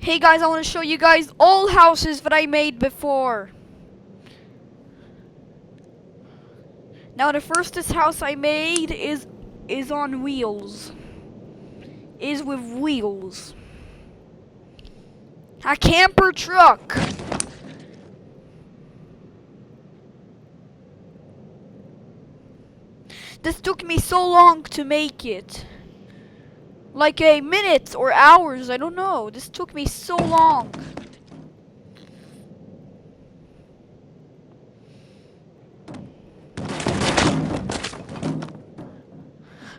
Hey guys, I want to show you guys all houses that I made before. Now the firstest house I made is on wheels. Is with wheels. A camper truck. This took me so long to make it. Like a minute or hours, I don't know. This took me so long.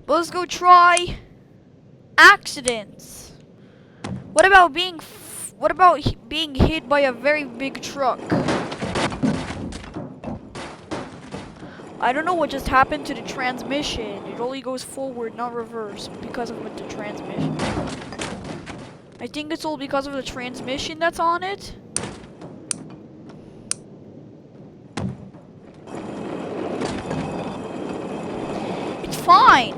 But let's go try accidents. What about being hit by a very big truck? I don't know what just happened to the transmission. It only goes forward, not reverse, because of the transmission. I think it's all because of the transmission that's on it. It's fine.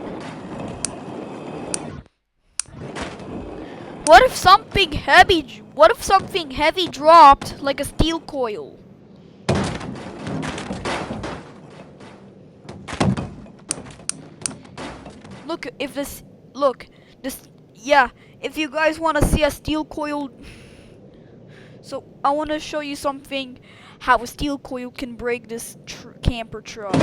What if something heavy dropped, like a steel coil? Yeah, if you guys want to see a steel coil, so I want to show you something, how a steel coil can break this camper truck.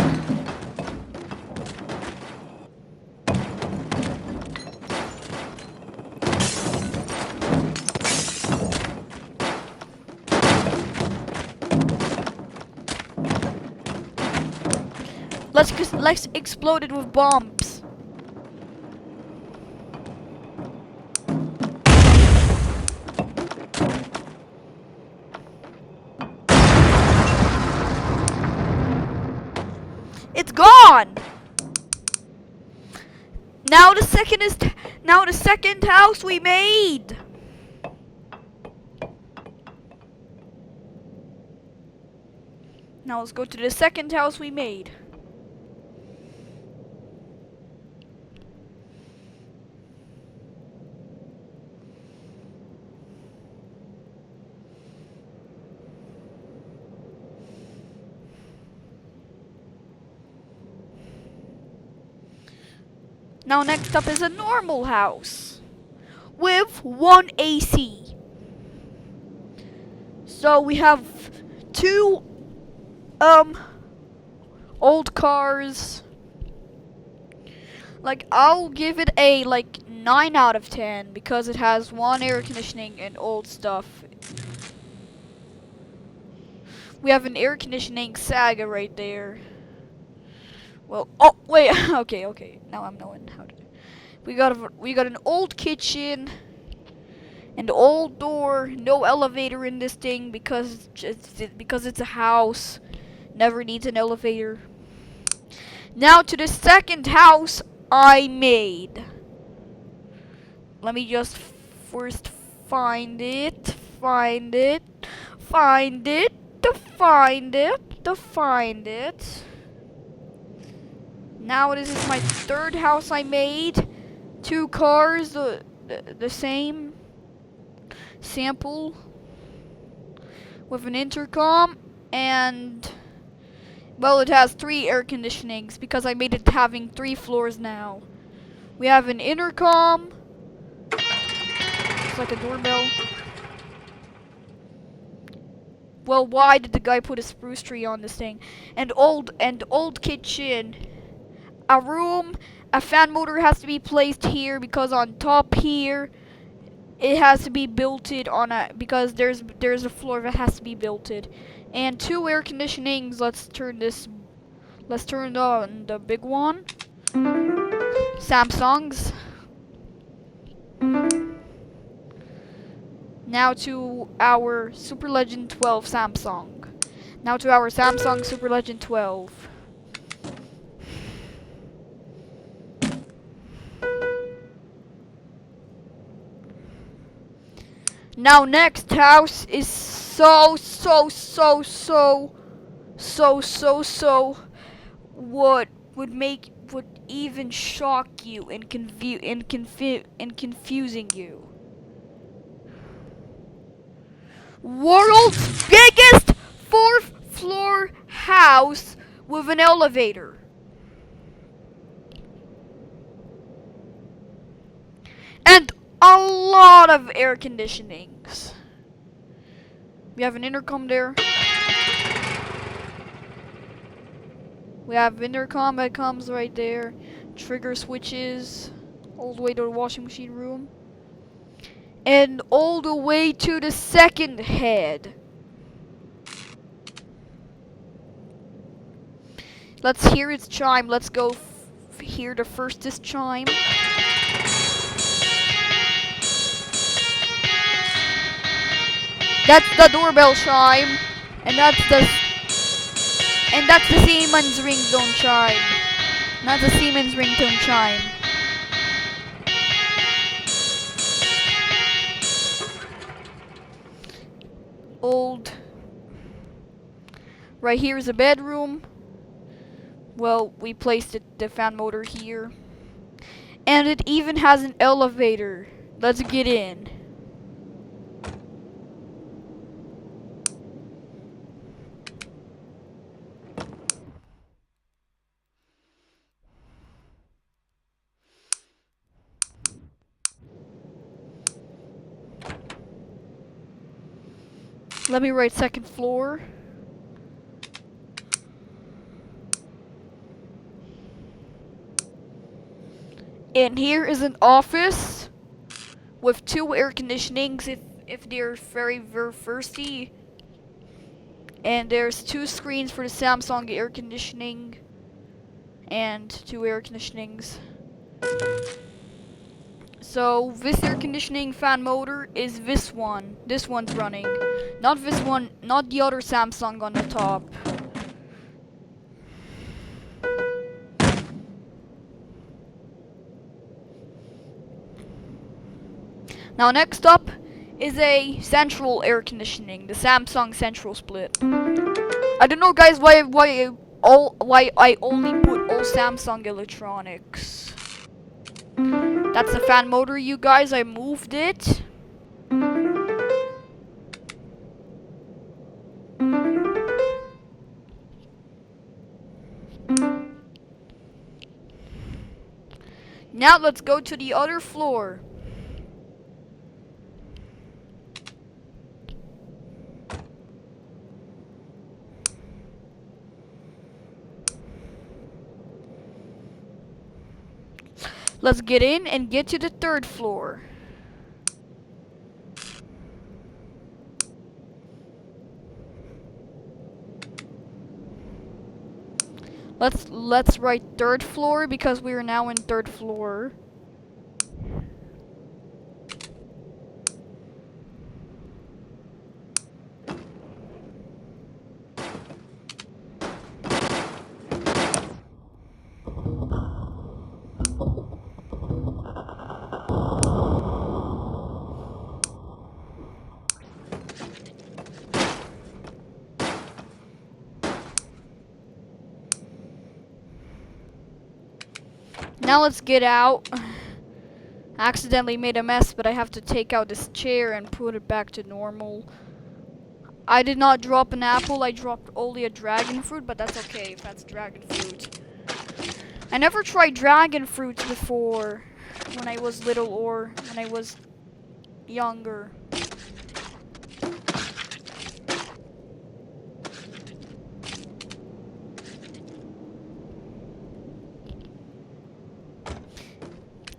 Let's explode it with bombs. It's gone. Now the second house we made. Now let's go to the second house we made. Now next up is a normal house with one AC. So we have two old cars. Like, I'll give it a 9 out of 10 because it has one air conditioning and old stuff. We have an air conditioning saga right there. Well, oh wait, okay. Now I'm knowing how to. We got an old kitchen, an old door, no elevator in this thing because it's a house. Never needs an elevator. Now to the second house I made. Let me just first find it. Now this is my third house I made. Two cars, the same sample with an intercom, and well, it has 3 air conditionings because I made it having 3 floors now. We have an intercom. It's like a doorbell. Well, why did the guy put a spruce tree on this thing? And old kitchen. A room, a fan motor has to be placed here because on top here it has to be built-in because there's a floor that has to be built-in. And 2 air conditionings. Let's turn on the big one. Samsung's. Now to our Super Legend 12 Samsung. Now to our Samsung Super Legend 12. Now next house is so what would even shock you and confusing you. World's biggest fourth floor house with an elevator. And a lot of air conditionings. We have an intercom there. We have intercom that comes right there. Trigger switches all the way to the washing machine room. And all the way to the second head. Let's hear its chime. Let's go hear the firstest chime. That's the doorbell chime, and that's the Siemens ringtone chime. And that's the Siemens ringtone chime. Old. Right here is a bedroom. Well, we placed the fan motor here, and it even has an elevator. Let's get in. Let me write second floor. And here is an office with 2 air conditionings if they're very thirsty. And there's 2 screens for the Samsung air conditioning and 2 air conditionings. So this air conditioning fan motor is this one. This one's running. Not this one, not the other Samsung on the top. Now next up is a central air conditioning, the Samsung Central Split. I don't know guys why I only put all Samsung electronics. That's the fan motor, you guys. I moved it. Now let's go to the other floor. Let's get in and get to the 3rd floor. Let's write 3rd floor because we are now in 3rd floor. Now let's get out. I accidentally made a mess, but I have to take out this chair and put it back to normal. I did not drop an apple, I dropped only a dragon fruit, but that's okay if that's dragon fruit. I never tried dragon fruits before when I was little or when I was younger.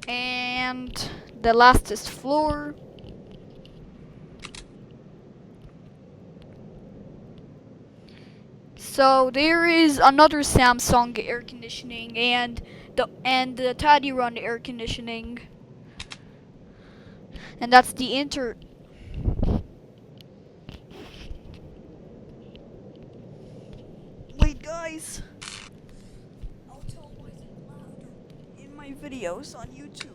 And the lastest floor. So there is another Samsung air conditioning and the Tadiran air conditioning. And that's the Wait guys. I'll tell why is it louder in my videos on YouTube.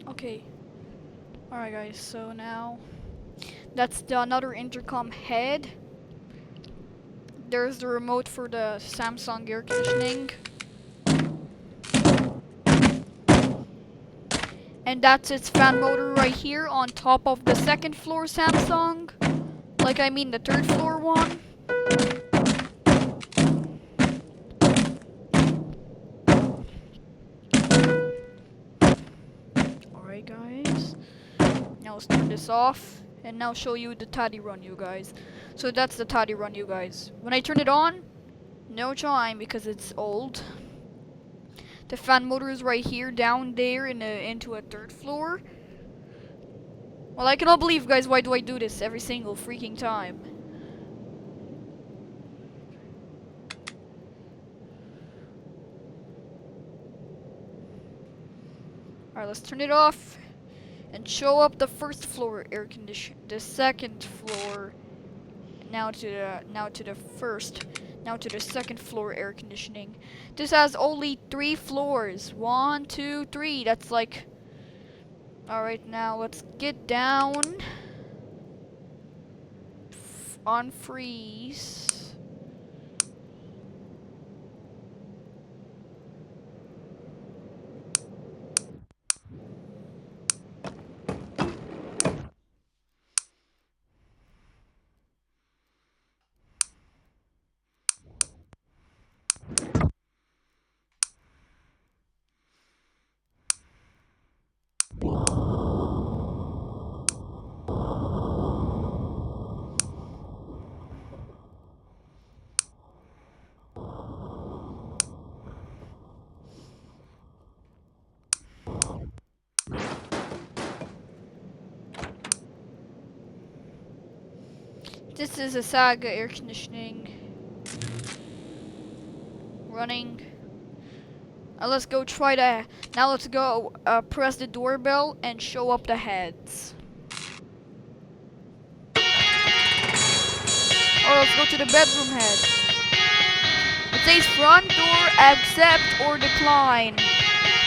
Okay. Alright guys, so now that's the another intercom head. There's the remote for the Samsung air conditioning. And that's its fan motor right here on top of the second floor Samsung. Like I mean the third floor one. Alright guys. Now let's turn this off. And now show you the Taddy Run, you guys. So that's the Taddy Run, you guys. When I turn it on, no chime because it's old. The fan motor is right here, down there into a third floor. Well, I cannot believe, guys, why do I do this every single freaking time? Alright, let's turn it off. And show up the first floor air condition, the second floor, now to the second floor air conditioning. This has only 3 floors. 1, 2, 3. That's like. Alright, now let's get down on freeze. This is a Saga air conditioning running. Let's go try to. Now let's go press the doorbell and show up the heads. Or let's go to the bedroom head. It says front door, accept or decline.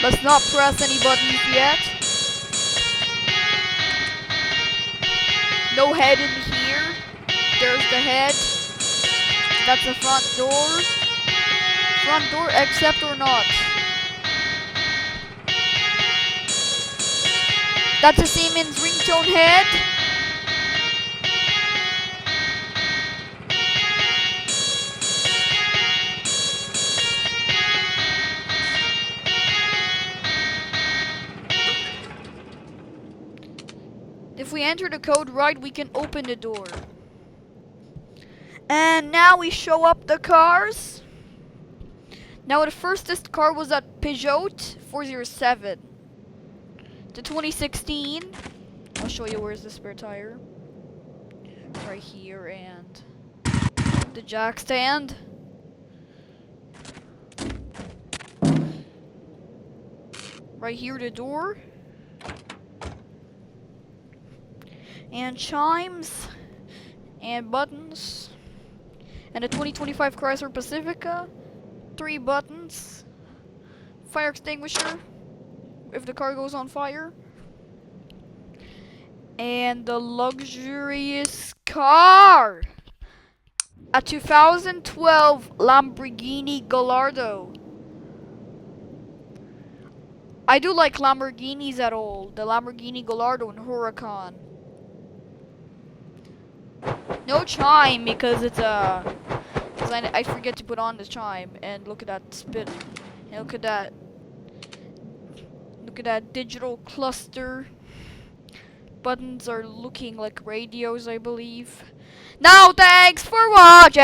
Let's not press any buttons yet. No head in here. There's the head. That's the front door. Front door, accept or not. That's a Siemens ringtone head. If we enter the code right, we can open the door. And now we show up the cars. Now the firstest car was at Peugeot 407. The 2016. I'll show you where's the spare tire. Right here, and the jack stand. Right here, the door. And chimes. And buttons. And a 2025 Chrysler Pacifica. 3 buttons. Fire extinguisher if the car goes on fire. And the luxurious car. A 2012 Lamborghini Gallardo. I do like Lamborghinis at all. The Lamborghini Gallardo and Huracan. No chime because it's a. Because I forget to put on the chime. And look at that spin. And look at that. Look at that digital cluster. Buttons are looking like radios, I believe. Now, thanks for watching!